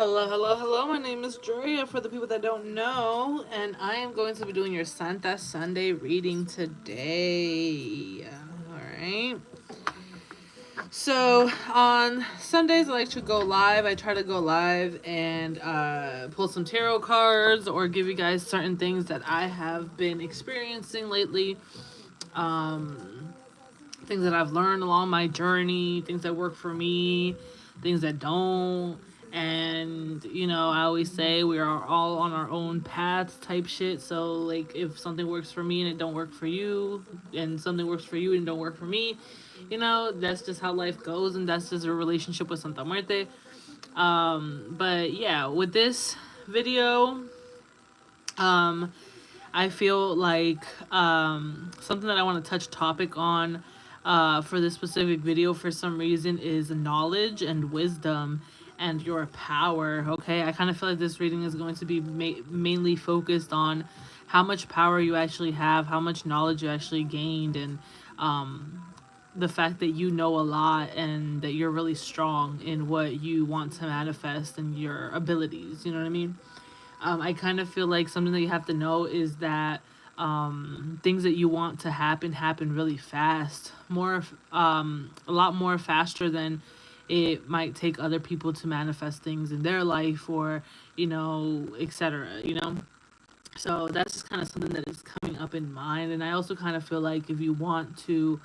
Hello, hello, hello. My name is Julia for the people that don't know, and I am going to be doing your Santa Sunday reading today. Alright. So, on Sundays, I like to go live. I try to go live and pull some tarot cards or give you guys certain things that I have been experiencing lately. Things that I've learned along my journey, things that work for me, things that don't. And I always say we are all on our own paths type shit. So like if something works for me and it don't work for you, and something works for you and don't work for me, that's just how life goes, and that's just a relationship with Santa Muerte. But yeah, with this video, um I feel like something that I want to touch topic on for this specific video for some reason is knowledge and wisdom and your power. Okay, I kind of feel like this reading is going to be mainly focused on how much power you actually have, how much knowledge you actually gained, and the fact that you know a lot and that you're really strong in what you want to manifest and your abilities. You know what I mean? I kind of feel like something that you have to know is that things that you want to happen really fast, a lot more faster than it might take other people to manifest things in their life, or etc. So that's just kind of something that is coming up in mind. And I also kind of feel like if you want to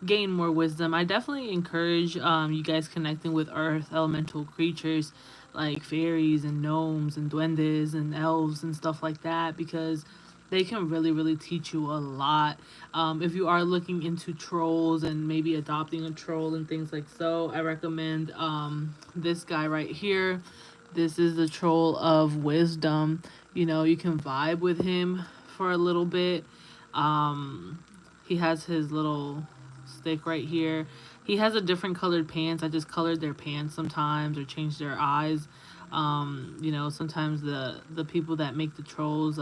gain more wisdom, I definitely encourage you guys connecting with earth elemental creatures like fairies and gnomes and duendes and elves and stuff like that, because they can really really teach you a lot. If you are looking into trolls and maybe adopting a troll and things like so, I recommend this guy right here. This is the troll of wisdom. You can vibe with him for a little bit. He has his little stick right here. He has a different colored pants. I just colored their pants sometimes or changed their eyes. Sometimes the people that make the trolls,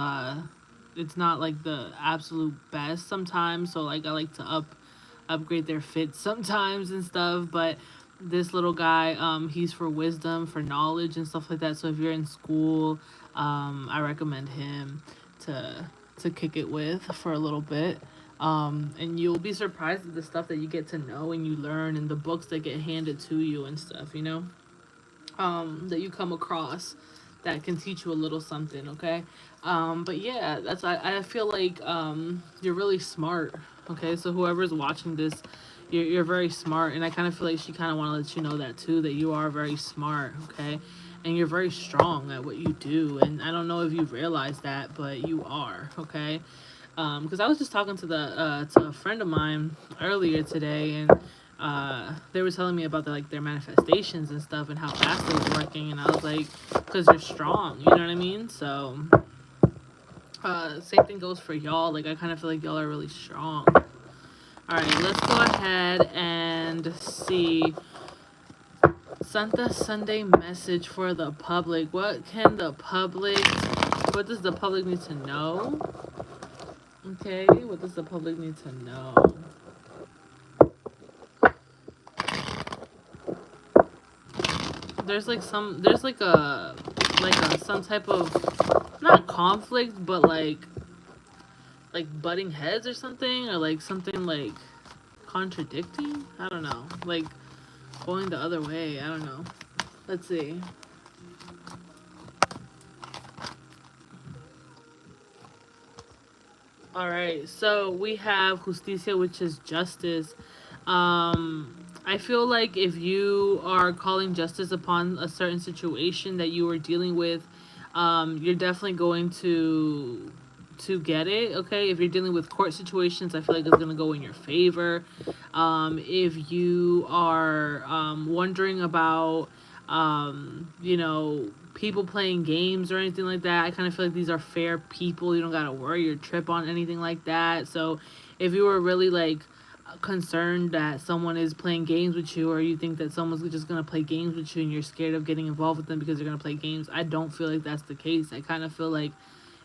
it's not like the absolute best sometimes. So like I like to upgrade their fits sometimes and stuff. But this little guy, he's for wisdom, for knowledge and stuff like that. So if you're in school, I recommend him to kick it with for a little bit. And you'll be surprised at the stuff that you get to know and you learn, and the books that get handed to you and stuff, that you come across that can teach you a little something. Okay. But yeah, I feel like you're really smart. Okay, so whoever's watching this, you're very smart, and I kind of feel like she kind of want to let you know that too, that you are very smart. Okay, and you're very strong at what you do, and I don't know if you realize that, but you are. Okay. Because I was just talking to a friend of mine earlier today, and they were telling me about their manifestations and stuff and how fast it was working, and I was like, because you're strong, you know what I mean? So same thing goes for y'all. Like I kind of feel like y'all are really strong. All right, let's go ahead and see Santa Sunday message for the public. What does the public need to know? Okay, what does the public need to know? There's some type of, not conflict, but like butting heads or something, or like something like contradicting. I don't know, like going the other way. I don't know. Let's see. All right, so we have justicia, which is justice. I feel like if you are calling justice upon a certain situation that you are dealing with, you're definitely going to get it. Okay, if you're dealing with court situations, I feel like it's gonna go in your favor. If you are wondering about people playing games or anything like that, I kind of feel like these are fair people. You don't gotta worry or trip on anything like that. So if you were really like concerned that someone is playing games with you, or you think that someone's just gonna play games with you and you're scared of getting involved with them because they're gonna play games, I don't feel like that's the case. I kind of feel like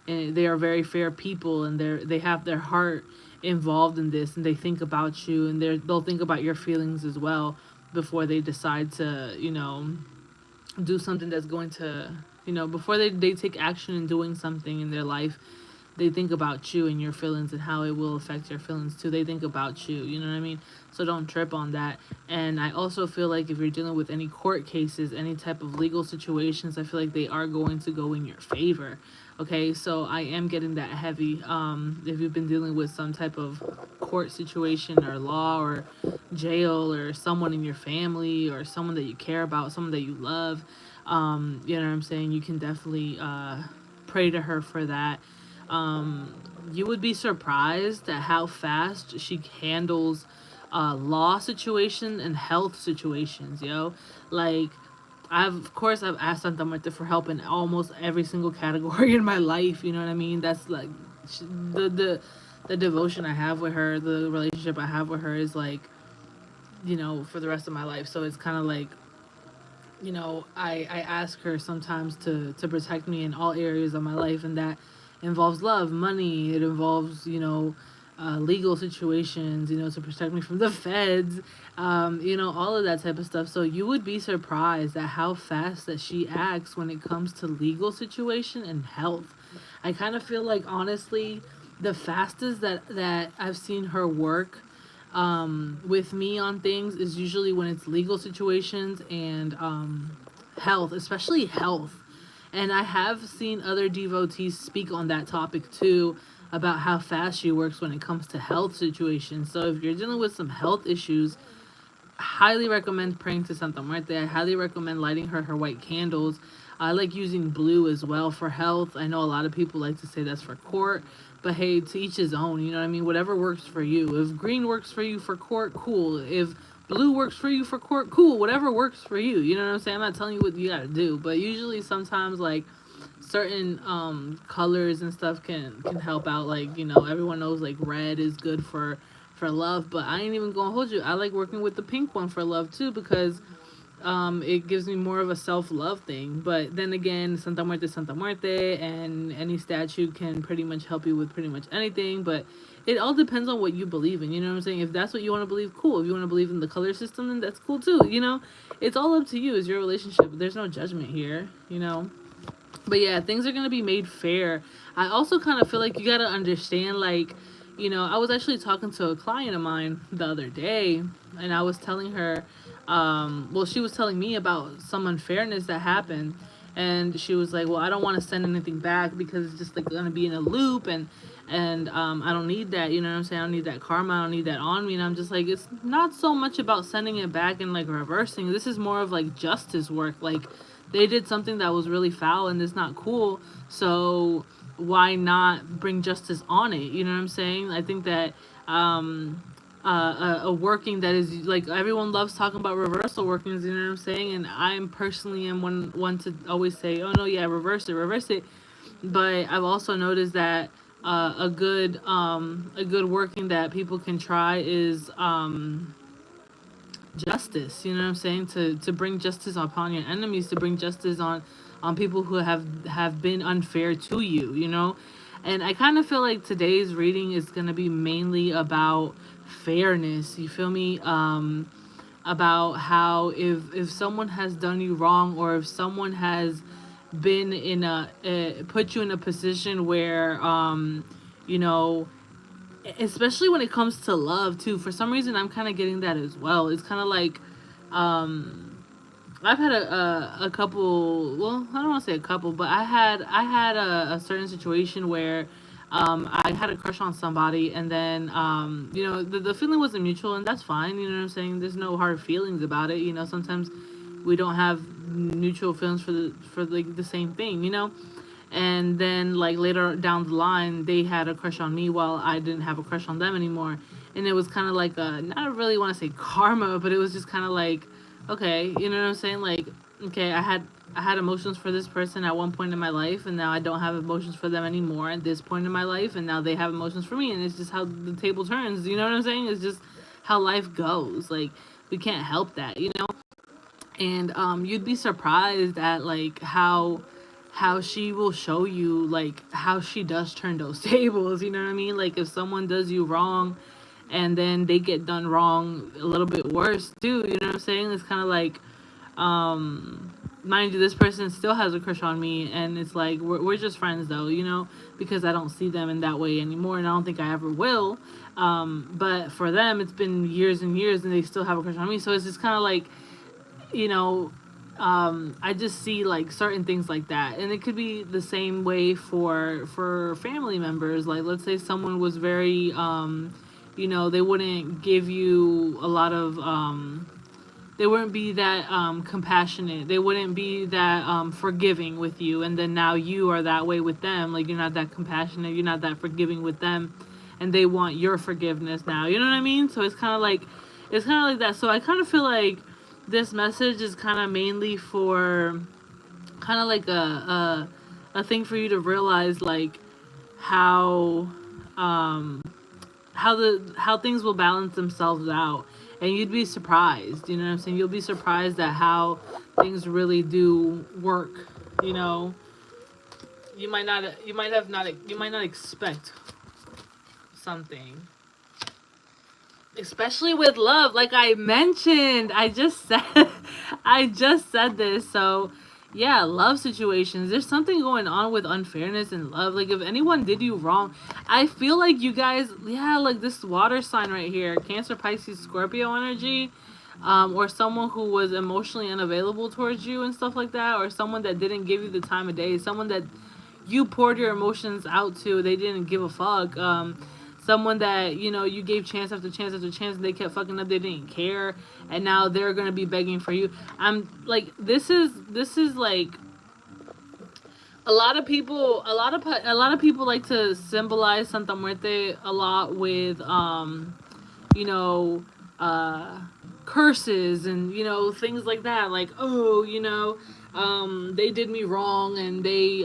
they are very fair people, and they have their heart involved in this, and they think about you, and they'll think about your feelings as well before they decide to do something that's going to, before they take action in doing something in their life, they think about you and your feelings and how it will affect your feelings too. They think about you, you know what I mean? So don't trip on that. And I also feel like if you're dealing with any court cases, any type of legal situations, I feel like they are going to go in your favor. Okay, so I am getting that heavy. If you've been dealing with some type of court situation or law or jail or someone in your family or someone that you care about, someone that you love, you know what I'm saying? You can definitely pray to her for that. You would be surprised at how fast she handles law situation and health situations, yo. Like, of course I've asked Santa Marta for help in almost every single category in my life. You know what I mean? That's like the devotion I have with her, the relationship I have with her is like, for the rest of my life. So it's kind of like, I ask her sometimes to protect me in all areas of my life, and that involves love, money. It involves, legal situations, to protect me from the feds, all of that type of stuff. So you would be surprised at how fast that she acts when it comes to legal situation and health. I kind of feel like, honestly, the fastest that I've seen her work with me on things is usually when it's legal situations and health, especially health. And I have seen other devotees speak on that topic too, about how fast she works when it comes to health situations. So if you're dealing with some health issues, highly recommend praying to Santa Muerte. I highly recommend lighting her white candles. I like using blue as well for health. I know a lot of people like to say that's for court, but hey, to each his own. You know what I mean? Whatever works for you. If green works for you for court, cool. If blue works for you for court, cool. Whatever works for you. You know what I'm saying? I'm not telling you what you gotta do, but usually sometimes like certain colors and stuff can help out. Like, everyone knows like red is good for love, but I ain't even gonna hold you. I like working with the pink one for love too, because it gives me more of a self-love thing. But then again, Santa Muerte is Santa Muerte, and any statue can pretty much help you with pretty much anything. But it all depends on what you believe in. You know what I'm saying? If that's what you want to believe, cool. If you want to believe in the color system, then that's cool too. It's all up to you. It's your relationship. There's no judgment here. But yeah, things are gonna be made fair. I also kind of feel like you gotta understand, like, I was actually talking to a client of mine the other day, and I was telling her, well, she was telling me about some unfairness that happened, and she was like, well, I don't want to send anything back because it's just like gonna be in a loop, and I don't need that. You know what I'm saying? I don't need that karma. I don't need that on me. And I'm just like, it's not so much about sending it back and like reversing. This is more of like justice work. Like, they did something that was really foul and it's not cool. So why not bring justice on it? You know what I'm saying? I think that a working that is like, everyone loves talking about reversal workings. You know what I'm saying? And I'm personally am one to always say, oh no, yeah, reverse it. But I've also noticed that a good working that people can try is justice. You know what I'm saying? To bring justice upon your enemies, to bring justice on people who have been unfair to you. And I kind of feel like today's reading is going to be mainly about fairness. You feel me? About how if someone has done you wrong, or if someone has been in put you in a position where you know especially when it comes to love too. For some reason, I'm kind of getting that as well. It's kind of like, I've had a couple. Well, I don't want to say a couple, but I had a certain situation where, I had a crush on somebody, and then the feeling wasn't mutual, and that's fine. You know what I'm saying? There's no hard feelings about it. Sometimes we don't have mutual feelings for like the same thing. And then like later down the line, they had a crush on me while I didn't have a crush on them anymore. And it was kind of like not really want to say karma, but it was just kind of like, okay, you know what I'm saying? Like, okay, I had emotions for this person at one point in my life, and now I don't have emotions for them anymore at this point in my life, and now they have emotions for me, and it's just how the table turns. You know what I'm saying? It's just how life goes. Like, we can't help that. And you'd be surprised at like how she will show you like how she does turn those tables. You know what I mean? Like, if someone does you wrong and then they get done wrong a little bit worse too, you know what I'm saying? It's kind of like mind you, this person still has a crush on me, and it's like we're just friends though, you know, because I don't see them in that way anymore, and I don't think I ever will. But for them, it's been years and years, and they still have a crush on me. So it's just kind of like, you know, I just see like certain things like that, and it could be the same way for family members. Like, let's say someone was very, you know, they wouldn't give you a lot of they wouldn't be that compassionate, they wouldn't be that forgiving with you, and then now you are that way with them. Like, you're not that compassionate, you're not that forgiving with them, and they want your forgiveness now, you know what I mean? So it's kind of like that. So I kind of feel like this message is kind of mainly for kind of like a thing for you to realize, like, how how things will balance themselves out, and you'd be surprised, you know what I'm saying? You'll be surprised at how things really do work, you know. You might not expect something, especially with love. Like I mentioned, I just said this. So yeah, love situations, there's something going on with unfairness in love. Like, if anyone did you wrong, I feel like you guys, yeah, like this water sign right here, Cancer, Pisces, Scorpio energy, or someone who was emotionally unavailable towards you and stuff like that, or someone that didn't give you the time of day, someone that you poured your emotions out to, they didn't give a fuck. Someone that, you know, you gave chance after chance after chance, and they kept fucking up, they didn't care, and now they're gonna be begging for you. I'm like, this is like, a lot of people like to symbolize Santa Muerte a lot with you know, curses and, you know, things like that. Like, oh, you know, they did me wrong, and they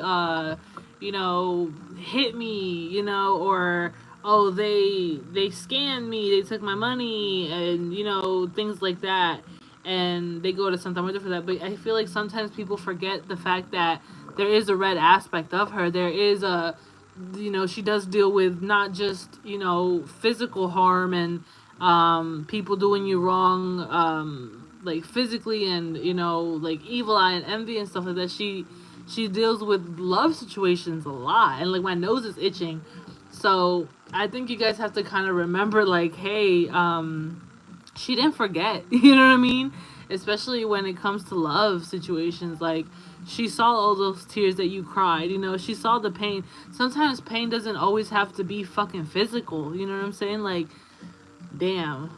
you know, hit me, you know, or oh, they scammed me, they took my money, and, you know, things like that, and they go to Santa Muerte for that. But I feel like sometimes people forget the fact that there is a red aspect of her. There is a, you know, she does deal with not just, you know, physical harm and people doing you wrong, like physically, and, you know, like evil eye and envy and stuff like that. She deals with love situations a lot, and like my nose is itching. So I think you guys have to kind of remember, like, hey, she didn't forget, you know what I mean? Especially when it comes to love situations. Like, she saw all those tears that you cried, you know, she saw the pain. Sometimes pain doesn't always have to be fucking physical, you know what I'm saying? Like, damn,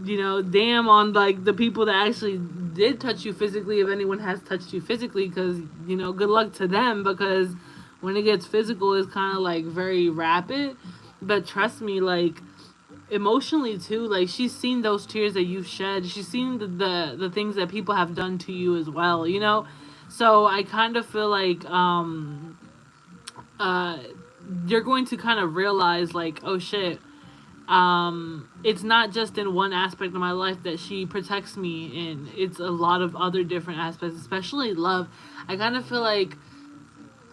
you know, damn on like the people that actually did touch you physically, if anyone has touched you physically, because, you know, good luck to them, because when it gets physical, it's kind of like very rapid. But trust me, like, emotionally too, like, she's seen those tears that you've shed, she's seen the things that people have done to you as well, you know. So I kind of feel like you're going to kind of realize, like, oh shit, it's not just in one aspect of my life that she protects me in, it's a lot of other different aspects, especially love. I kind of feel like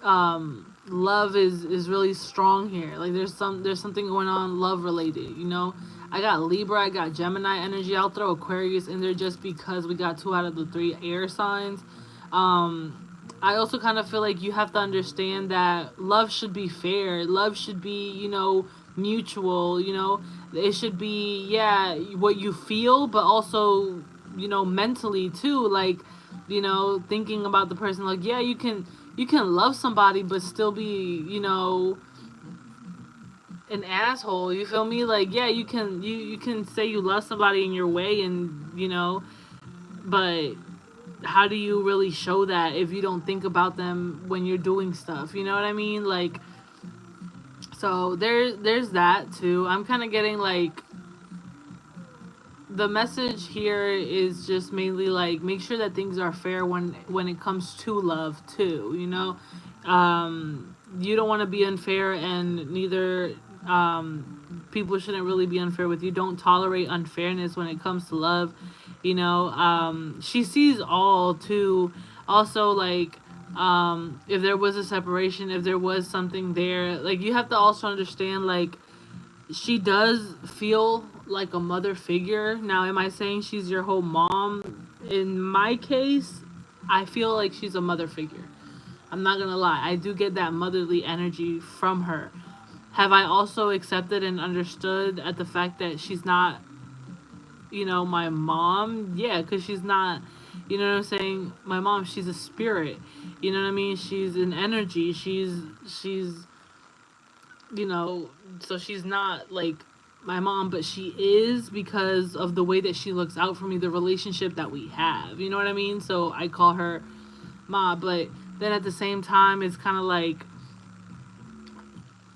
love is really strong here. Like, there's something going on love related, you know. I got Libra, I got Gemini energy. I'll throw Aquarius in there just because we got 2 out of the 3 air signs. I also kind of feel like you have to understand that love should be fair. Love should be, you know, mutual, you know. It should be, yeah, what you feel, but also, you know, mentally too. Like, you know, thinking about the person, like, yeah, you can love somebody but still be, you know, an asshole, you feel me? Like, yeah, you can say you love somebody in your way, and, you know, but how do you really show that if you don't think about them when you're doing stuff, you know what I mean? Like, so there's that too. I'm kind of getting like, the message here is just mainly like, make sure that things are fair when it comes to love too, you know. You don't want to be unfair, and neither people shouldn't really be unfair with you. Don't tolerate unfairness when it comes to love, you know. She sees all too. Also, like, if there was a separation, if there was something there, like, you have to also understand, like, she does feel like a mother figure. Now, am I saying she's your whole mom? In my case, I feel like she's a mother figure. I'm not gonna lie. I do get that motherly energy from her. Have I also accepted and understood at the fact that she's not, my mom? Yeah, because she's not, what I'm saying? My mom, she's a spirit. You know what I mean? She's an energy. She's, so she's not like my mom, but she is because of the way that she looks out for me, the relationship that we have. You know what I mean? So I call her Ma, but then at the same time, it's kind of like,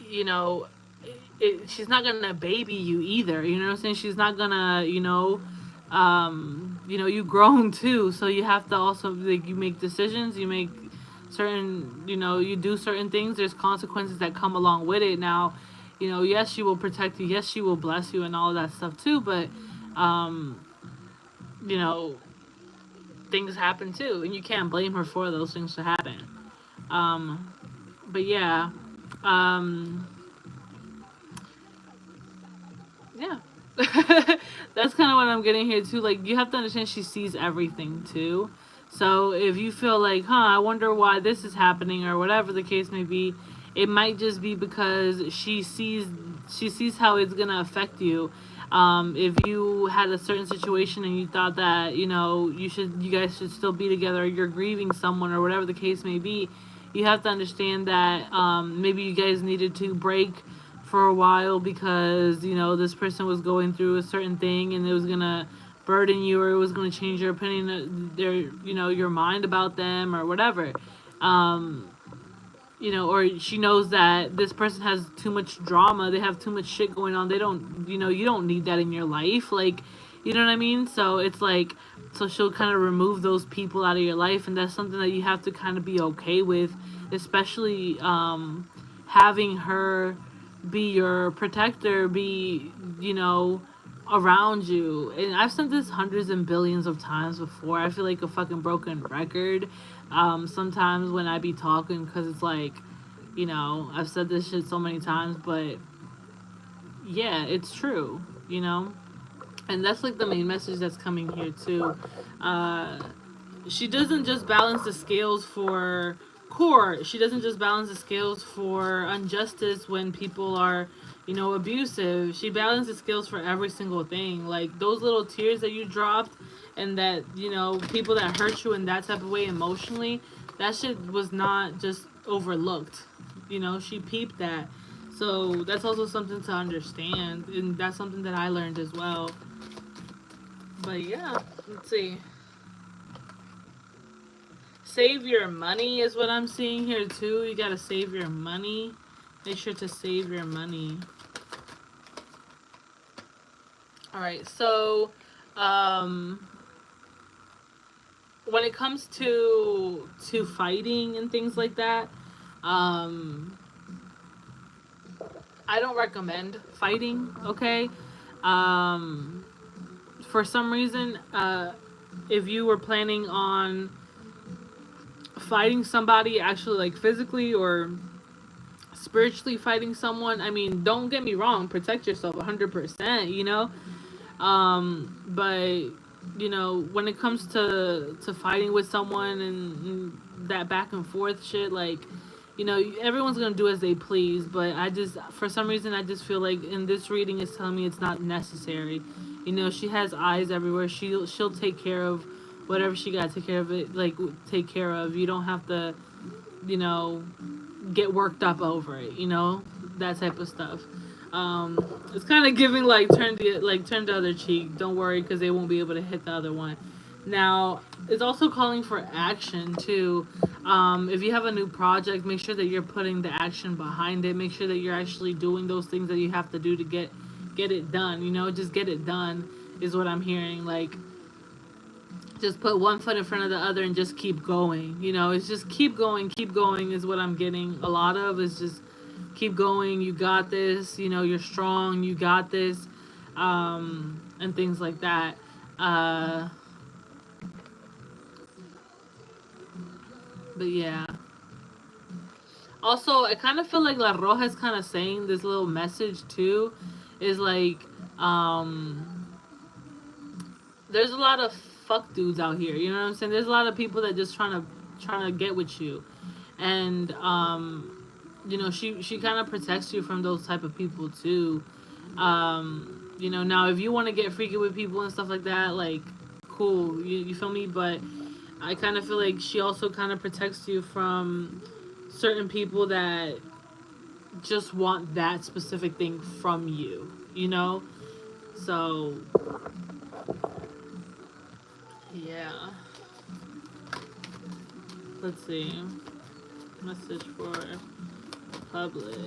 you know, she's not gonna baby you either. You know what I'm saying? She's not gonna, you grown too, so you have to also like you make decisions, you make certain, you do certain things. There's consequences that come along with it. Now, yes, she will protect you. Yes, she will bless you and all of that stuff too. But, you know, things happen too, and you can't blame her for those things to happen. But yeah, um, yeah. That's kind of what I'm getting here too. Like, you have to understand she sees everything too. So if you feel like, I wonder why this is happening or whatever the case may be, it might just be because she sees how it's gonna affect you. If you had a certain situation and you thought that you guys should still be together, or you're grieving someone or whatever the case may be, you have to understand that maybe you guys needed to break for a while because this person was going through a certain thing and it was gonna burden you, or it was going to change your opinion, your mind about them or whatever. um or she knows that this person has too much drama, they have too much shit going on, they don't, you don't need that in your life, like, you know what I mean? So it's like, so she'll kind of remove those people out of your life, and that's something that you have to kind of be okay with, especially having her be your protector, be, around you. And I've said this hundreds and billions of times before. I feel like a fucking broken record sometimes when I be talking, because it's like, I've said this shit so many times, but yeah, it's true, and that's like the main message that's coming here too. She doesn't just balance the scales for court. She doesn't just balance the scales for injustice when people are, abusive. She balances scales for every single thing. Like those little tears that you dropped, and that, people that hurt you in that type of way emotionally, that shit was not just overlooked. She peeped that. So that's also something to understand, and that's something that I learned as well. But yeah, let's see. Save your money is what I'm seeing here too. You gotta save your money. Make sure to save your money. Alright, so when it comes to fighting and things like that, I don't recommend fighting, okay? For some reason, if you were planning on fighting somebody, actually like physically or spiritually fighting someone, I mean, don't get me wrong, protect yourself 100%, but when it comes to fighting with someone and that back and forth shit, like, everyone's gonna do as they please, but for some reason, I just feel like in this reading, it's telling me it's not necessary. She has eyes everywhere. She'll take care of whatever she got to take care of it, like, take care of. You don't have to, get worked up over it, that type of stuff. It's kind of giving like turn the other cheek. Don't worry, because they won't be able to hit the other one. Now, it's also calling for action too. If you have a new project, make sure that you're putting the action behind it. Make sure that you're actually doing those things that you have to do to get it done. Just get it done is what I'm hearing. Like, just put one foot in front of the other and just keep going. It's just keep going is what I'm getting a lot of. Is just keep going. You got this. You're strong. You got this, and things like that. But yeah. Also, I kind of feel like La Roja is kind of saying this little message too. Is like, there's a lot of fuck dudes out here. You know what I'm saying? There's a lot of people that just trying to get with you, and you know, she kind of protects you from those type of people too. You know, now if you want to get freaky with people and stuff like that, like, cool, you feel me? But I kind of feel like she also kind of protects you from certain people that just want that specific thing from you, you know? So, yeah. Let's see. Message for public.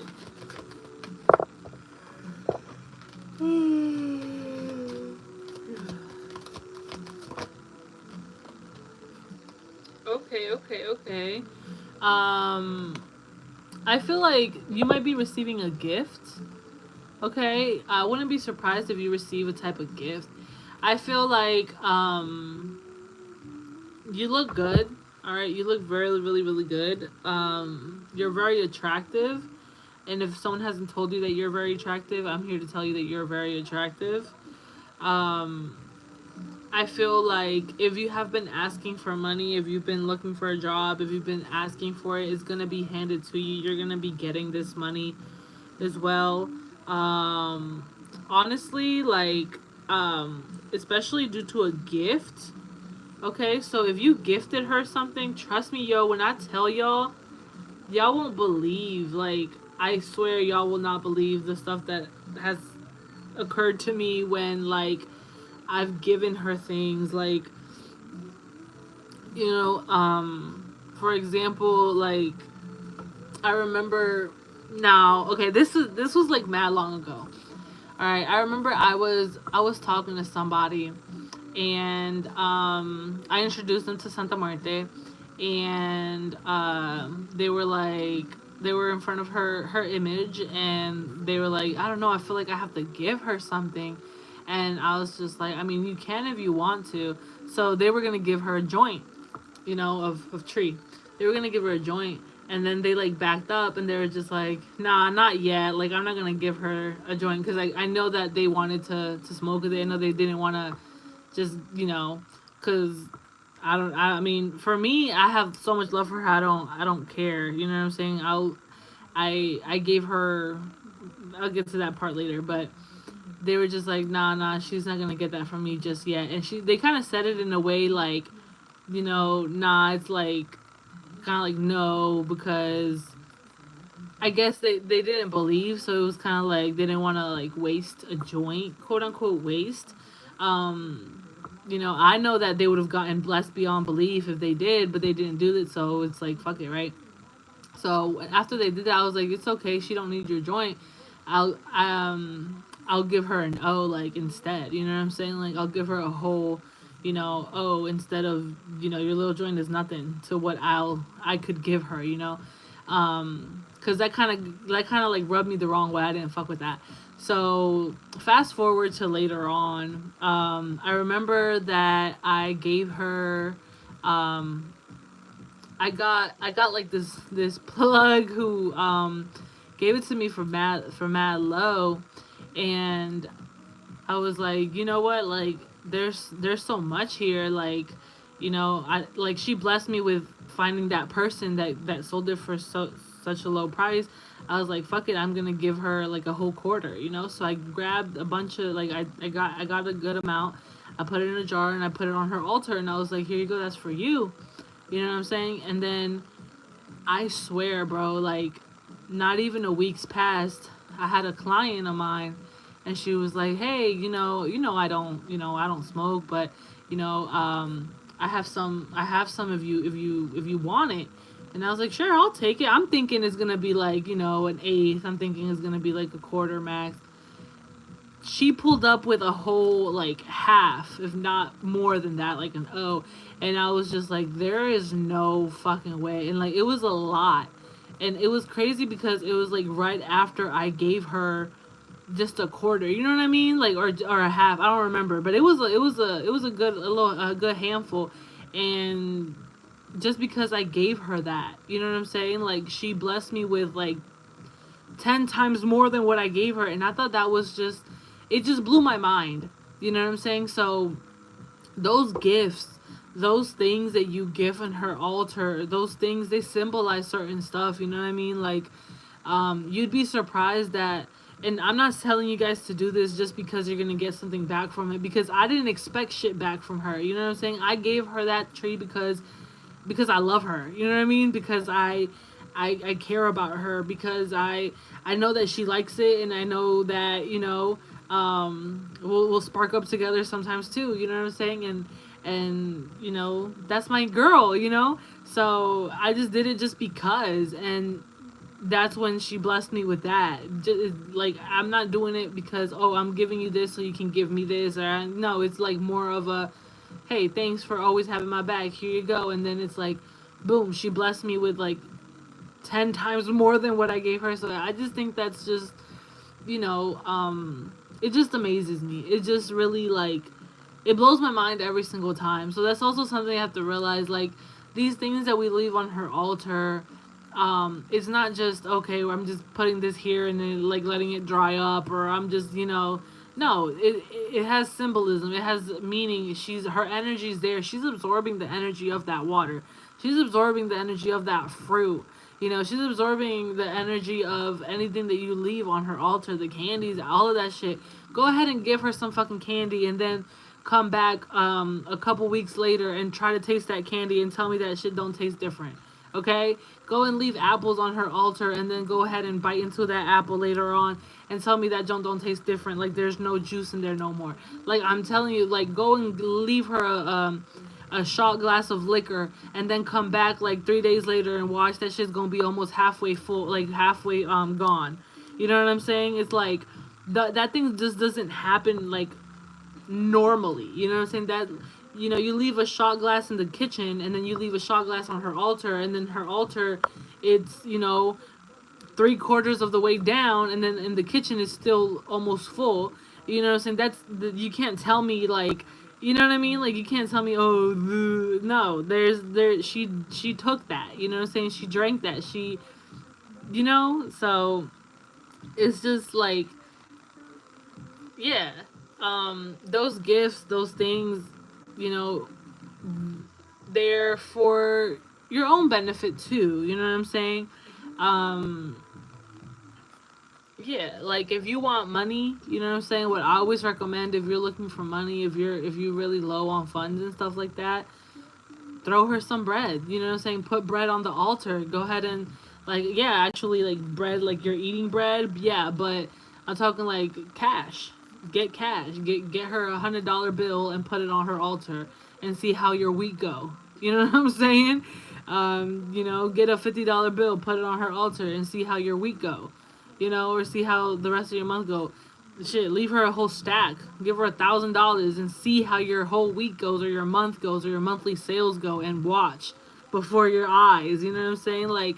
Okay. I feel like you might be receiving a gift. Okay, I wouldn't be surprised if you receive a type of gift. I feel like you look good. All right, you look really good. You're very attractive, and if someone hasn't told you that you're very attractive, I'm here to tell you that you're very attractive. I feel like if you have been asking for money, if you've been looking for a job, if you've been asking for it, it's gonna be handed to you. You're gonna be getting this money as well. Honestly, like, especially due to a gift. Okay, so if you gifted her something, trust me, yo, when I tell y'all won't believe. Like, I swear, y'all will not believe the stuff that has occurred to me when, like, I've given her things. Like, you know, for example, like, I remember now. Okay, this was like mad long ago. All right, I remember I was talking to somebody, and I introduced them to Santa Muerte, and they were like, they were in front of her image, and they were like, I don't know, I feel like I have to give her something. And I was just like, I mean, you can if you want to. So they were gonna give her a joint, you know, of tree. They were gonna give her a joint, and then they like backed up, and they were just like, nah, not yet. Like, I'm not gonna give her a joint, because I know that they wanted to smoke it. I know they didn't want to just, you know, because I mean, for me, I have so much love for her. I don't care. You know what I'm saying? I gave her. I'll get to that part later, but they were just like, nah, she's not gonna get that from me just yet. And they kind of said it in a way like, you know, nah, it's like, kind of like, no, because I guess they didn't believe, so it was kind of like they didn't want to like waste a joint, quote unquote waste. You know, I know that they would have gotten blessed beyond belief if they did, but they didn't do it, so it's like, fuck it, right? So after they did that, I was like, it's okay, she don't need your joint. I'll give her an O, like, instead. You know what I'm saying? Like, I'll give her a whole, you know, O, instead of, you know, your little joint is nothing to what I could give her, you know? Because that kind of like rubbed me the wrong way. I didn't fuck with that. So fast forward to later on, I remember that I gave her, I got like this plug who gave it to me for mad low, and I was like, you know what, like, there's so much here, like, you know, she blessed me with finding that person that sold it for such a low price. I was like, fuck it, I'm gonna give her like a whole quarter, you know. So I grabbed a bunch of, like, I got a good amount. I put it in a jar and I put it on her altar, and I was like, here you go, that's for you. You know what I'm saying? And then I swear, bro, like, not even a week's passed, I had a client of mine, and she was like, hey, I don't smoke, but, I have some if you want it. And I was like, sure, I'll take it. I'm thinking it's gonna be like, an eighth. I'm thinking it's gonna be like a quarter max. She pulled up with a whole, like, half, if not more than that, like an O. And I was just like, there is no fucking way. And, like, it was a lot. And it was crazy because it was, like, right after I gave her just a quarter. You know what I mean? Like, or a half. I don't remember. But it was a good handful. And just because I gave her that, you know what I'm saying? Like, she blessed me with, like, 10 times more than what I gave her. And I thought that was just, it just blew my mind. You know what I'm saying? So those gifts, those things that you give on her altar, those things, they symbolize certain stuff, you know what I mean? Like, you'd be surprised that, and I'm not telling you guys to do this just because you're gonna get something back from it, because I didn't expect shit back from her, you know what I'm saying? I gave her that tree because I love her, you know what I mean? Because I care about her, because I know that she likes it, and I know that, you know, we'll spark up together sometimes too, you know what I'm saying? And you know, that's my girl, you know? So I just did it just because, and that's when she blessed me with that. Just, like, I'm not doing it because, oh, I'm giving you this so you can give me this, or no, it's like more of a, hey, thanks for always having my back, here you go. And then it's like, boom, she blessed me with like 10 times more than what I gave her. So I just think that's just, you know, it just amazes me. It just really, like, it blows my mind every single time. So that's also something I have to realize. Like, these things that we leave on her altar, it's not just, okay, I'm just putting this here and then like letting it dry up, or I'm just, you know, no, it has symbolism, it has meaning. Her energy's there, she's absorbing the energy of that water, she's absorbing the energy of that fruit, you know, she's absorbing the energy of anything that you leave on her altar, the candies, all of that shit. Go ahead and give her some fucking candy, and then come back a couple weeks later and try to taste that candy and tell me that shit don't taste different. Okay? Go and leave apples on her altar, and then go ahead and bite into that apple later on and tell me that junk don't taste different. Like, there's no juice in there no more. Like, I'm telling you, like, go and leave her a shot glass of liquor, and then come back like 3 days later and watch that shit's gonna be almost halfway full, like halfway gone. You know what I'm saying? It's like that thing just doesn't happen like normally. You know what I'm saying? That, you know, you leave a shot glass in the kitchen, and then you leave a shot glass on her altar, and then her altar, it's, you know, 3/4 of the way down, and then in the kitchen is still almost full. You know what I'm saying? You can't tell me, like, you know what I mean? Like, you can't tell me, oh, no, she took that, you know what I'm saying? She drank that, you know? So it's just like, yeah, those gifts, those things, you know, they're for your own benefit too, you know what I'm saying? um yeah, like, if you want money, you know what I'm saying, what I always recommend, if you're looking for money, if you're really low on funds and stuff like that, throw her some bread, you know what I'm saying, put bread on the altar, go ahead and, like, yeah, actually, like, bread, like you're eating bread, yeah, but I'm talking like cash. Get cash, get her $100 bill and put it on her altar, and see how your week go, you know what I'm saying? You know, get a $50 bill, put it on her altar, and see how your week go, you know, or see how the rest of your month go. Shit, leave her a whole stack, give her $1,000, and see how your whole week goes, or your month goes, or your monthly sales go, and watch before your eyes, you know what I'm saying? Like,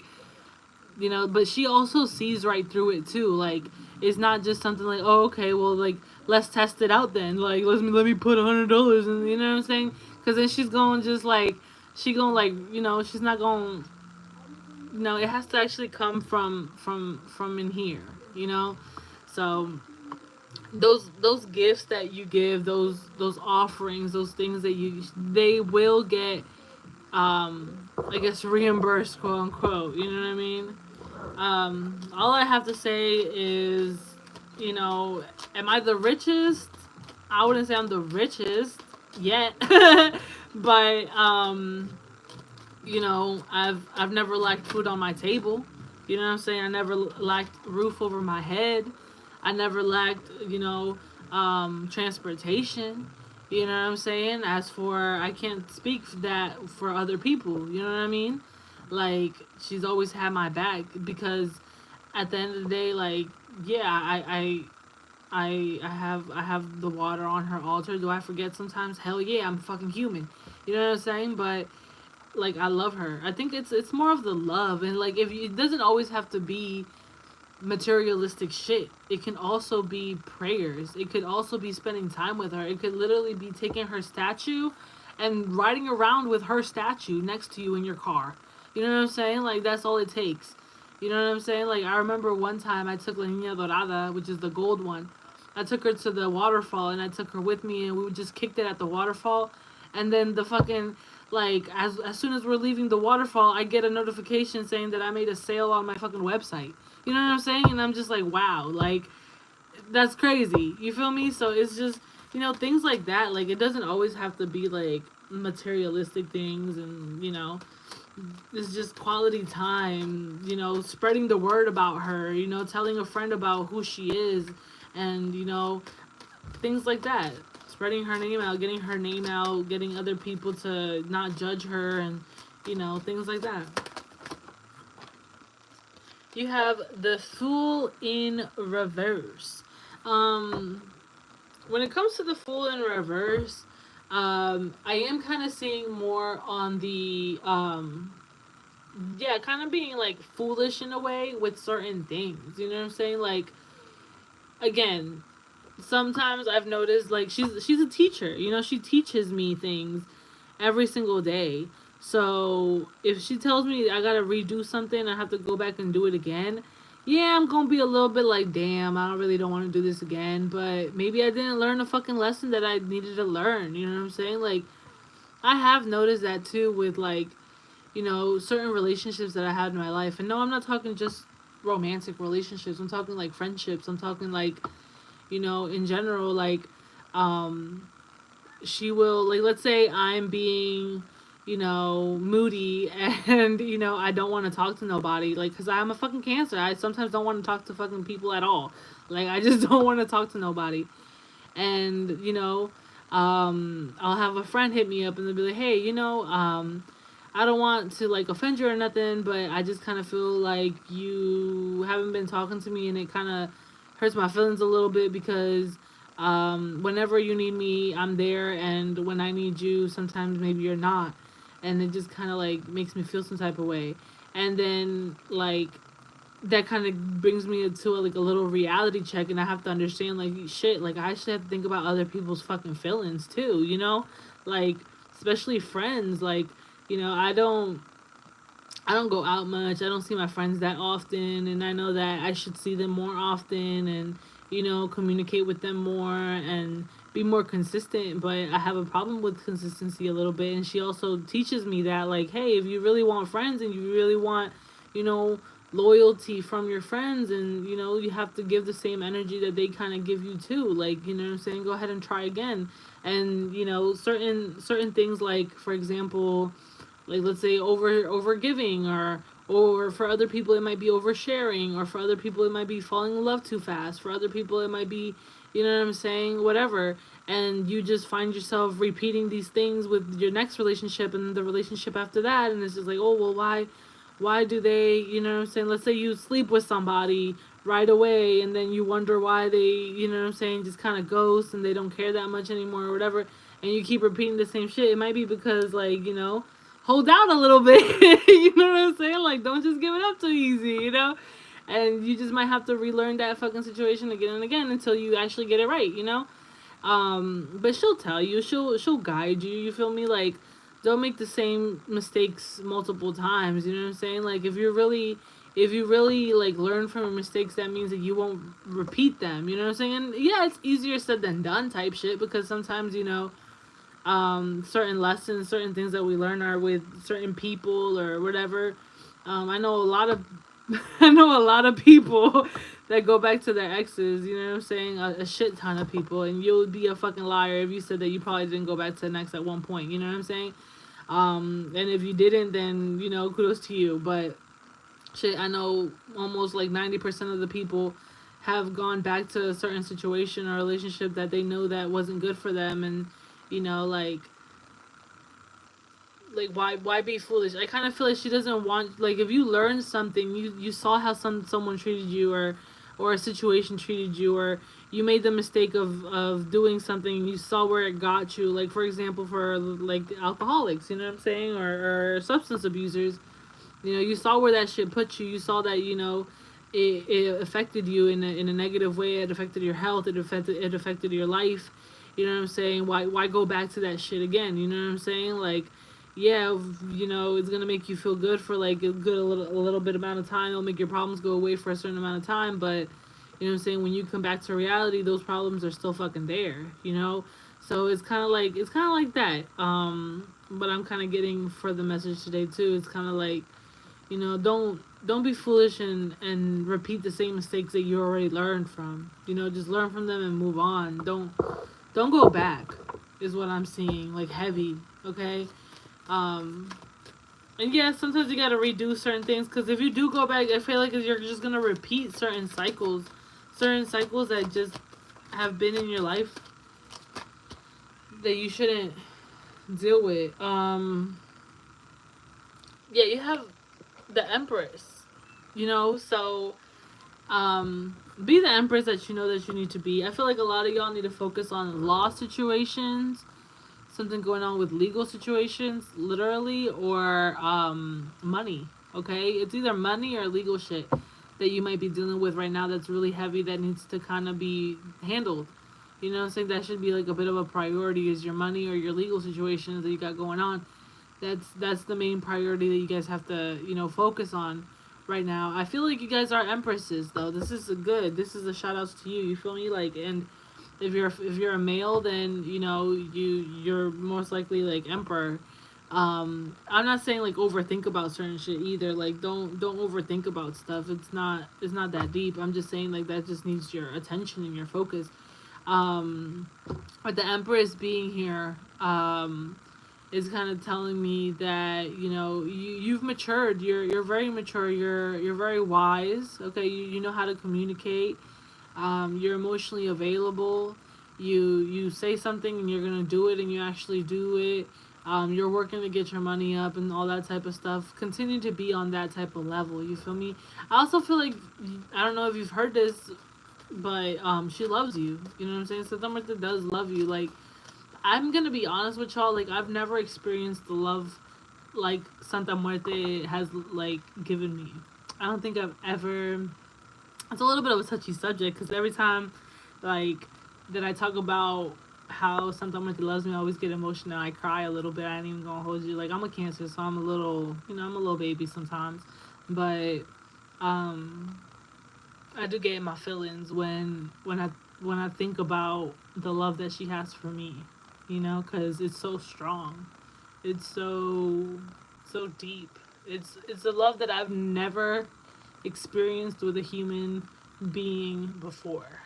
you know, but she also sees right through it too. Like, it's not just something like, oh, okay, well, like, let's test it out then, like, let me put $100, and you know what I'm saying, because then she's going just like, she going, like, you know, she's not going, no, it has to actually come from in here, you know. So those gifts that you give, those offerings, those things that they will get, I guess, reimbursed, quote unquote, you know what I mean? All I have to say is, you know, am I the richest? I wouldn't say I'm the richest yet. But you know, I've never lacked food on my table. You know what I'm saying? I never lacked roof over my head. I never lacked, you know, transportation. You know what I'm saying? As for, I can't speak for that for other people. You know what I mean? Like, she's always had my back, because at the end of the day, like, yeah, I have the water on her altar. Do I forget sometimes? Hell yeah, I'm fucking human. You know what I'm saying? But, like, I love her. I think it's more of the love, and like, if it doesn't always have to be materialistic shit. It can also be prayers. It could also be spending time with her. It could literally be taking her statue and riding around with her statue next to you in your car. You know what I'm saying? Like, that's all it takes. You know what I'm saying? Like, I remember one time I took La Niña Dorada, which is the gold one. I took her to the waterfall, and I took her with me, and we just kicked it at the waterfall. And then the fucking, like, as soon as we're leaving the waterfall, I get a notification saying that I made a sale on my fucking website. You know what I'm saying? And I'm just like, wow, like, that's crazy. You feel me? So it's just, things like that. Like, it doesn't always have to be like materialistic things, and it's just quality time, spreading the word about her, telling a friend about who she is, and things like that. Spreading her name out, getting her name out, getting other people to not judge her, and things like that. You have the Fool in Reverse. When it comes to the Fool in Reverse, I am kind of seeing more on the yeah, kind of being like foolish in a way with certain things. You know what I'm saying? Like, again, sometimes I've noticed, like, she's a teacher. She teaches me things every single day. So if she tells me I gotta redo something, I have to go back and do it again. Yeah, I'm gonna be a little bit like, damn, I don't want to do this again. But maybe I didn't learn a fucking lesson that I needed to learn. You know what I'm saying? Like, I have noticed that too with, like, certain relationships that I had in my life. And no, I'm not talking just romantic relationships. I'm talking like friendships. I'm talking like, in general, like, she will, like, let's say I'm being, moody, and, I don't want to talk to nobody, like, because I'm a fucking Cancer. I sometimes don't want to talk to fucking people at all. Like, I just don't want to talk to nobody. And, I'll have a friend hit me up and they'll be like, hey, I don't want to, like, offend you or nothing, but I just kind of feel like you haven't been talking to me, and it kind of hurts my feelings a little bit because whenever you need me, I'm there, and when I need you, sometimes maybe you're not, and it just kind of, like, makes me feel some type of way. And then, like, that kind of brings me to like a little reality check, and I have to understand, like, shit, like, I should have to think about other people's fucking feelings too, like, especially friends. Like, I don't go out much. I don't see my friends that often, and I know that I should see them more often, and communicate with them more and be more consistent. But I have a problem with consistency a little bit, and she also teaches me that, like, hey, if you really want friends and you really want, loyalty from your friends, and you have to give the same energy that they kind of give you too. Like, what I'm saying, go ahead and try again. And certain things, like, for example, like, let's say over giving, or for other people it might be oversharing, or for other people it might be falling in love too fast, for other people it might be, what I'm saying, whatever. And you just find yourself repeating these things with your next relationship and the relationship after that, and it's just like, oh, well, why do they, what I'm saying, let's say you sleep with somebody right away, and then you wonder why they, what I'm saying, just kind of ghost, and they don't care that much anymore or whatever, and you keep repeating the same shit. It might be because, like, hold out a little bit. You know what I'm saying? Like, don't just give it up too easy, and you just might have to relearn that fucking situation again and again until you actually get it right, but she'll tell you, she'll guide you, you feel me? Like, don't make the same mistakes multiple times, you know what I'm saying? Like, if you really, like, learn from your mistakes, that means that you won't repeat them, you know what I'm saying? And yeah, it's easier said than done type shit, because sometimes, certain lessons, certain things that we learn are with certain people or whatever. I know a lot of people that go back to their exes, you know what I'm saying? A shit ton of people, and you'll be a fucking liar if you said that you probably didn't go back to an ex at one point, you know what I'm saying? And if you didn't, then, kudos to you. But shit, I know almost like 90% of the people have gone back to a certain situation or relationship that they know that wasn't good for them, and like why be foolish? I kind of feel like she doesn't want, like, if you learn something, you saw how someone treated you, or a situation treated you, or you made the mistake of doing something, you saw where it got you, like, for example, for, like, alcoholics, you know what I'm saying, or substance abusers, you saw where that shit put you. You saw that, it affected you in a negative way. It affected your health. It affected your life. You know what I'm saying? Why go back to that shit again? You know what I'm saying? Like, yeah, it's gonna make you feel good for, like, a little bit amount of time. It'll make your problems go away for a certain amount of time, but you know what I'm saying, when you come back to reality, those problems are still fucking there. So it's kind of like that. But I'm kind of getting for the message today too. It's kind of like, don't be foolish and repeat the same mistakes that you already learned from. Just learn from them and move on. Don't go back. Is what I'm seeing, like heavy. Okay. Um, and yeah, sometimes you gotta redo certain things because if you do go back, I feel like you're just gonna repeat certain cycles that just have been in your life that you shouldn't deal with. Yeah, you have the Empress, so be the Empress that you know that you need to be. I feel like a lot of y'all need to focus on law situations, something going on with legal situations, literally, or money. Okay, it's either money or legal shit that you might be dealing with right now that's really heavy that needs to kind of be handled. You know what I'm saying? That should be like a bit of a priority is your money or your legal situations that you got going on. That's the main priority that you guys have to, focus on right now. I feel like you guys are empresses though. This is this is a shout outs to you. You feel me? Like, and if you're a male, then you're most likely like emperor. I'm not saying like overthink about certain shit either. Like don't overthink about stuff. It's not that deep. I'm just saying like that just needs your attention and your focus. Um, but the Empress being here, is kind of telling me that you've matured. You're very mature. You're very wise. Okay, you know how to communicate. You're emotionally available. You say something and you're gonna do it and you actually do it. You're working to get your money up and all that type of stuff. Continue to be on that type of level. You feel me? I also feel like I don't know if you've heard this, but she loves you. You know what I'm saying? So Marta does love you. Like I'm gonna be honest with y'all. Like I've never experienced the love like Santa Muerte has like given me. I don't think I've ever. It's a little bit of a touchy subject because every time like that I talk about how Santa Muerte loves me, I always get emotional. I cry a little bit. I ain't even gonna hold you. Like I'm a Cancer, so I'm a little, I'm a little baby sometimes. But um, I do get in my feelings when I think about the love that she has for me, because it's so strong. It's so deep. It's a love that I've never experienced with a human being before,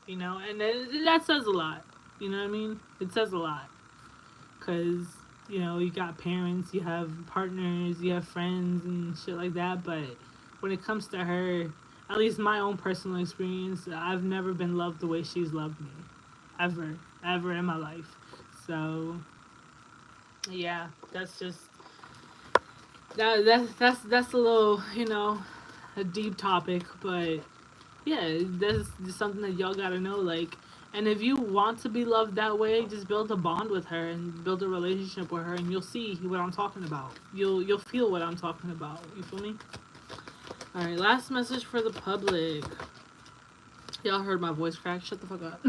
and that says a lot. You know what I mean? It says a lot because you got parents, you have partners, you have friends and shit like that. But when it comes to her, at least my own personal experience, I've never been loved the way she's loved me, ever in my life. So yeah, that's just that's a little a deep topic, but yeah, that's just something that y'all gotta know. Like, and if you want to be loved that way, just build a bond with her and build a relationship with her, and you'll see what I'm talking about. You'll feel what I'm talking about. You feel me? All right, last message for the public. Y'all heard my voice crack. Shut the fuck up.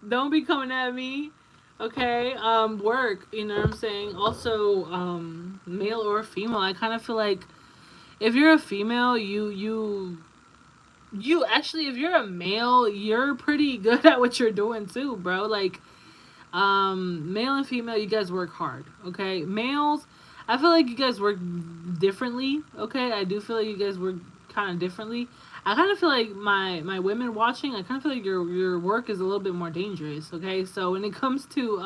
Don't be coming at me. Okay. Work. You know what I'm saying. Also, male or female. I kind of feel like if you're a female, you actually, if you're a male, you're pretty good at what you're doing too, bro. Like, male and female, you guys work hard. Okay, males, I feel like you guys work differently. Okay, I do feel like you guys work kind of differently. I kind of feel like my women watching, I kind of feel like your work is a little bit more dangerous. Okay, so when it comes to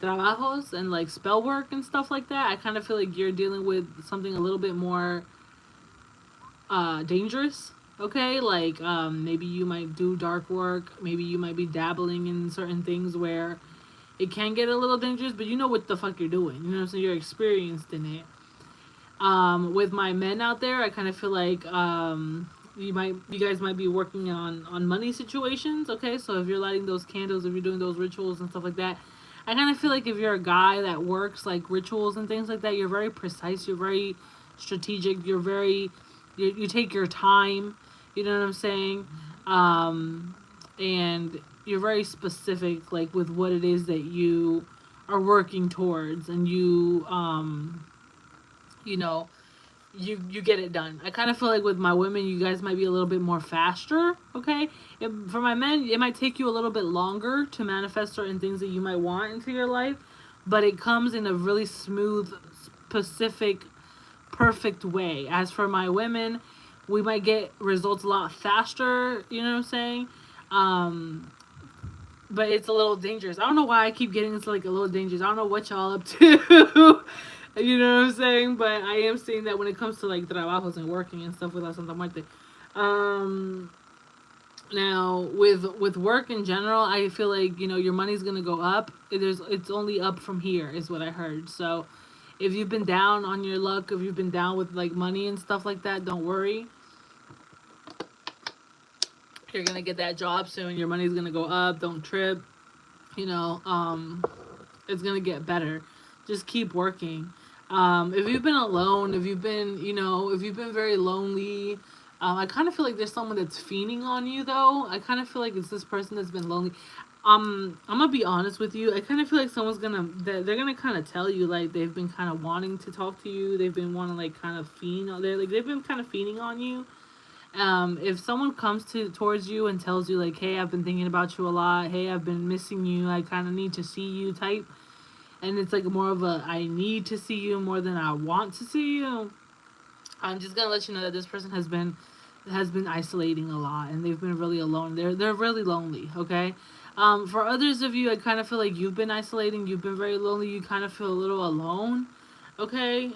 trabajos and like spell work and stuff like that, I kind of feel like you're dealing with something a little bit more dangerous. Okay, like maybe you might do dark work, maybe you might be dabbling in certain things where it can get a little dangerous, but you know what the fuck you're doing. You know what I'm saying? You're experienced in it. With my men out there, I kind of feel like you guys might be working on money situations. Okay, so if you're lighting those candles, if you're doing those rituals and stuff like that, I kind of feel like if you're a guy that works like rituals and things like that, you're very precise, you're very strategic, you take your time. You know what I'm saying? And you're very specific, like with what it is that you are working towards, and you know, you get it done. I kind of feel like with my women, you guys might be a little bit more faster. Okay, for my men, it might take you a little bit longer to manifest certain things that you might want into your life, but it comes in a really smooth, specific, perfect way. As for my women, we might get results a lot faster. You know what I'm saying? Um, but it's a little dangerous. I don't know why I keep getting into like a little dangerous. I don't know what y'all up to. You know what I'm saying? But I am seeing that when it comes to like trabajos and working and stuff with La Santa Muerte. Um, Now with work in general, I feel like your money's gonna go up. It's only up from here, is what I heard. So if you've been down on your luck, if you've been down with like money and stuff like that, don't worry. You're gonna get that job soon. Your money's gonna go up. Don't trip. You know, it's gonna get better. Just keep working. If you've been alone, if you've been very lonely, I kind of feel like there's someone that's fiending on you though. I kind of feel like it's this person that's been lonely. I'm gonna be honest with you. I kind of feel like they're gonna kind of tell you like they've been kind of wanting to talk to you. They've been wanting like kind of fiend. They've been kind of fiending on you. If someone comes towards you and tells you like, hey, I've been thinking about you a lot. Hey, I've been missing you. I kind of need to see you type. And it's like more of a I need to see you more than I want to see you. I'm just gonna let you know that this person has been isolating a lot and they've been really alone. They're really lonely. Okay. For others of you, I kind of feel like you've been isolating. You've been very lonely. You kind of feel a little alone. Okay.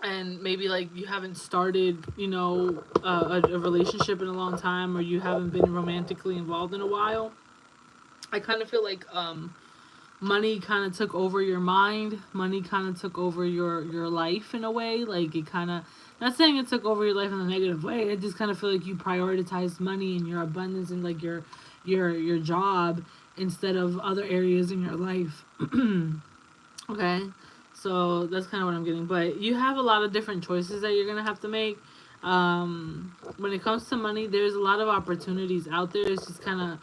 And maybe like you haven't started, a relationship in a long time, or you haven't been romantically involved in a while. I kind of feel like money kind of took over your mind. Money kind of took over your life in a way. Like it kind of, not saying it took over your life in a negative way. I just kind of feel like you prioritized money and your abundance and like your job instead of other areas in your life. Okay, so that's kind of what I'm getting. But you have a lot of different choices that you're gonna have to make. When it comes to money, there's a lot of opportunities out there. It's just kind of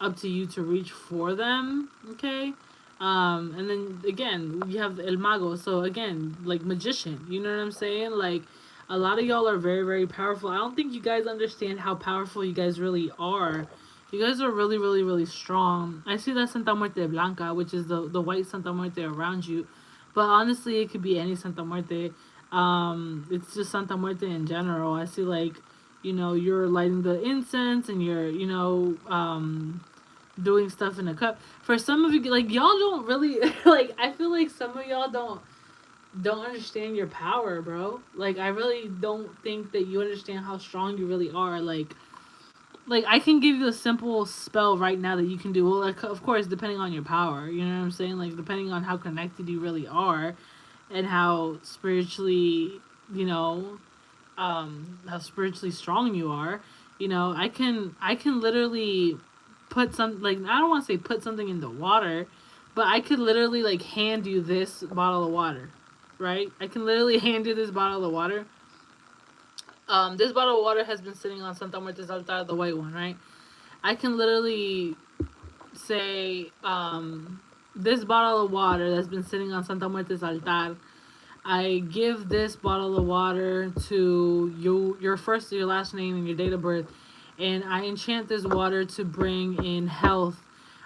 up to you to reach for them. Okay. And then again, you have El Mago. So again, like magician. You know what I'm saying? Like a lot of y'all are very, very powerful. I don't think you guys understand how powerful you guys really are. You guys are really, really, really strong. I see that Santa Muerte Blanca, which is the white Santa Muerte around you. But honestly, it could be any Santa Muerte. It's just Santa Muerte in general. I see like, you're lighting the incense and you're, doing stuff in a cup. For some of you, like y'all don't really like. I feel like some of y'all don't understand your power, bro. Like I really don't think that you understand how strong you really are. Like I can give you a simple spell right now that you can do. Well, like of course, depending on your power, you know what I'm saying. Like depending on how connected you really are, and how spiritually, how spiritually strong you are. I can literally put some like I don't want to say put something in the water, but I could literally like hand you this bottle of water, right? I can literally hand you this bottle of water. This bottle of water has been sitting on Santa Muerte's altar, the white one, right? I can literally say, this bottle of water that's been sitting on Santa Muerte's altar, I give this bottle of water to you, your first, your last name, and your date of birth, and I enchant this water to bring in health,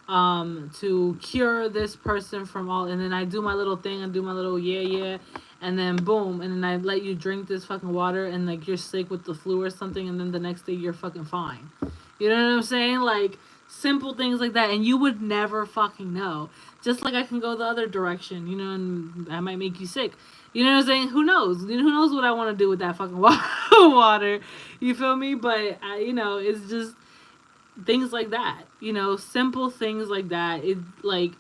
to cure this person from all. And then I do my little thing, I do my little yeah, and then boom, and then I let you drink this fucking water, and like you're sick with the flu or something, and then the next day you're fucking fine. You know what I'm saying? Like simple things like that, and you would never fucking know. Just like I can go the other direction, and I might make you sick. You know what I'm saying? Who knows? Who knows what I want to do with that fucking water? You feel me? But it's just things like that. Simple things like that. It like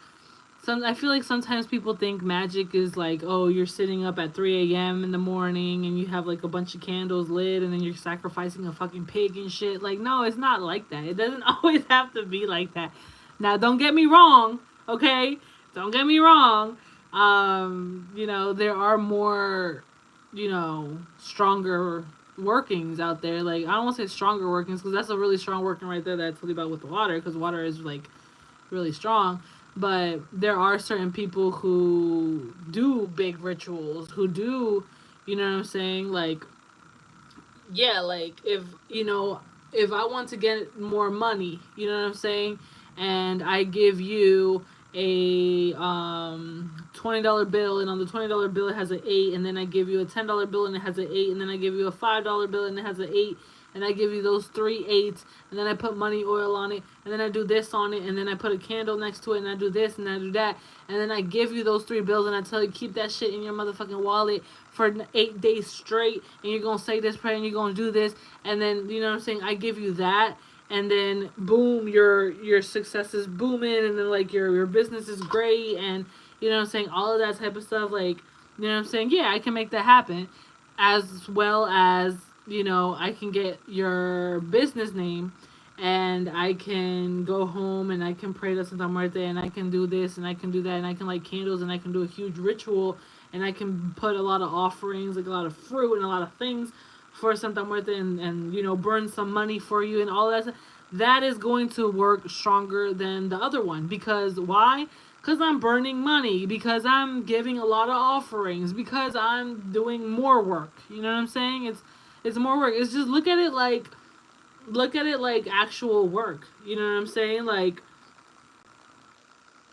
I feel like sometimes people think magic is like, oh, you're sitting up at 3 a.m. in the morning and you have like a bunch of candles lit and then you're sacrificing a fucking pig and shit. Like, no, it's not like that. It doesn't always have to be like that. Now, don't get me wrong, okay? Don't get me wrong. There are more, stronger workings out there. Like, I don't want to say stronger workings because that's a really strong working right there that I told you about with the water, because water is like really strong. But there are certain people who do big rituals, who do, you know what I'm saying? Like, yeah, like if, if I want to get more money, you know what I'm saying? And I give you a $20 bill, and on the $20 bill it has an 8, and then I give you a $10 bill and it has an 8, and then I give you a $5 bill and it has an 8, and I give you those 3 8s, and then I put money oil on it, and then I do this on it, and then I put a candle next to it, and I do this and I do that, and then I give you those 3 bills, and I tell you keep that shit in your motherfucking wallet for 8 days straight, and you're gonna say this prayer and you're gonna do this, and then, you know what I'm saying, I give you that, and then boom, your success is booming, and then like your business is great, and you know what I'm saying, all of that type of stuff, like, you know what I'm saying, yeah, I can make that happen, as well as, I can get your business name, and I can go home and I can pray to Santa Muerte, and I can do this and I can do that, and I can light candles, and I can do a huge ritual, and I can put a lot of offerings, like a lot of fruit and a lot of things for Santa Muerte, and burn some money for you and all that. That is going to work stronger than the other one. Because why? Because I'm burning money, because I'm giving a lot of offerings, because I'm doing more work. You know what I'm saying? It's more work. It's just look at it like actual work. You know what I'm saying? Like,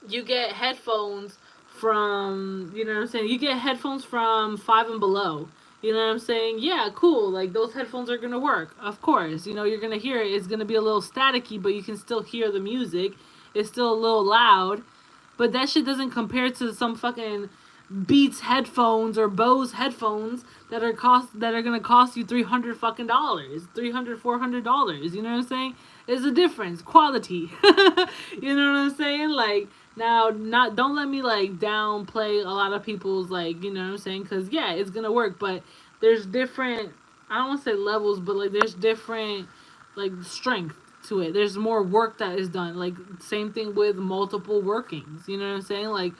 you get headphones from, you know what I'm saying? You get headphones from Five and Below. You know what I'm saying? Yeah, cool. Like, those headphones are gonna work. Of course. You're gonna hear it. It's gonna be a little staticky, but you can still hear the music. It's still a little loud. But that shit doesn't compare to some fucking Beats headphones or Bose headphones that are gonna cost you $300 fucking dollars, $300 $400. You know what I'm saying? There's a difference, quality. You know what I'm saying? Like, now, not don't let me like downplay a lot of people's, like, you know what I'm saying? Because yeah, it's gonna work, but there's different. I don't want to say levels, but like there's different like strength to it. There's more work that is done. Like, same thing with multiple workings. You know what I'm saying? Like,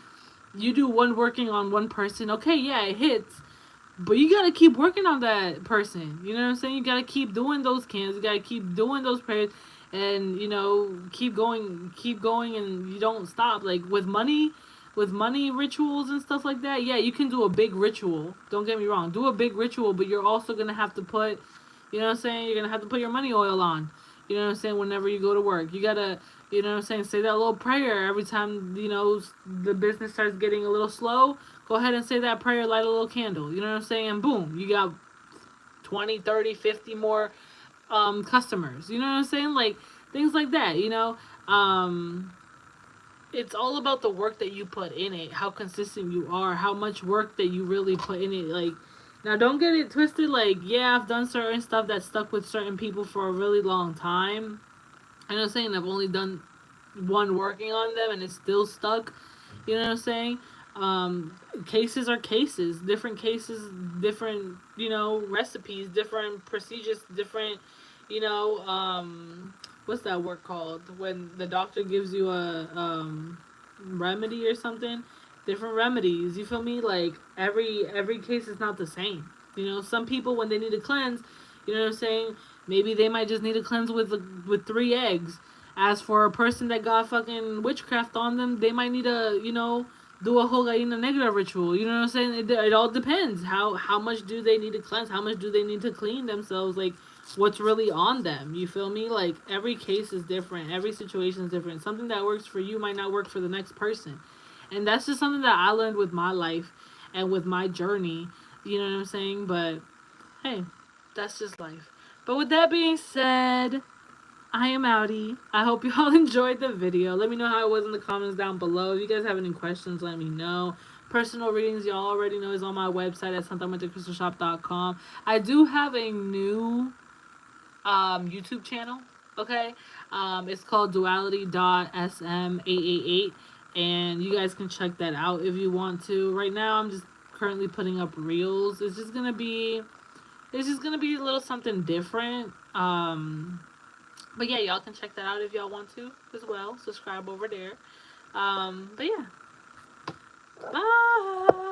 you do one working on one person, okay, yeah, it hits, but you gotta keep working on that person. You know what I'm saying? You gotta keep doing those cans. You gotta keep doing those prayers, and keep going, and you don't stop. Like, with money rituals and stuff like that. Yeah, you can do a big ritual. Don't get me wrong. Do a big ritual, but you're also gonna have to put, you know what I'm saying? You're gonna have to put your money oil on. You know what I'm saying? Whenever you go to work, you gotta, you know what I'm saying, say that little prayer every time, the business starts getting a little slow. Go ahead and say that prayer, light a little candle. You know what I'm saying? And boom, you got 20, 30, 50 more customers. You know what I'm saying? Like, things like that, it's all about the work that you put in it, how consistent you are, how much work that you really put in it. Like, now don't get it twisted. Like, yeah, I've done certain stuff that stuck with certain people for a really long time. I'm not saying I've only done one working on them and it's still stuck. You know what I'm saying? Cases are cases. Different cases, different, recipes, different procedures, different, what's that word called? When the doctor gives you a remedy or something? Different remedies. You feel me? Like, every case is not the same. Some people, when they need a cleanse, you know what I'm saying? Maybe they might just need a cleanse with 3 eggs. As for a person that got fucking witchcraft on them, they might need to, do a whole gallina negra ritual. You know what I'm saying? It all depends. How much do they need to cleanse? How much do they need to clean themselves? Like, what's really on them? You feel me? Like, every case is different. Every situation is different. Something that works for you might not work for the next person. And that's just something that I learned with my life and with my journey. You know what I'm saying? But, hey, that's just life. But with that being said, I am outie. I hope you all enjoyed the video. Let me know how it was in the comments down below. If you guys have any questions, let me know. Personal readings, y'all already know, is on my website at santamuertecrystalshop.com. I do have a new YouTube channel, okay? It's called duality.sm888, and you guys can check that out if you want to. Right now, I'm just currently putting up reels. It's just gonna be a little something different. But yeah, y'all can check that out if y'all want to as well. Subscribe over there. But yeah. Bye.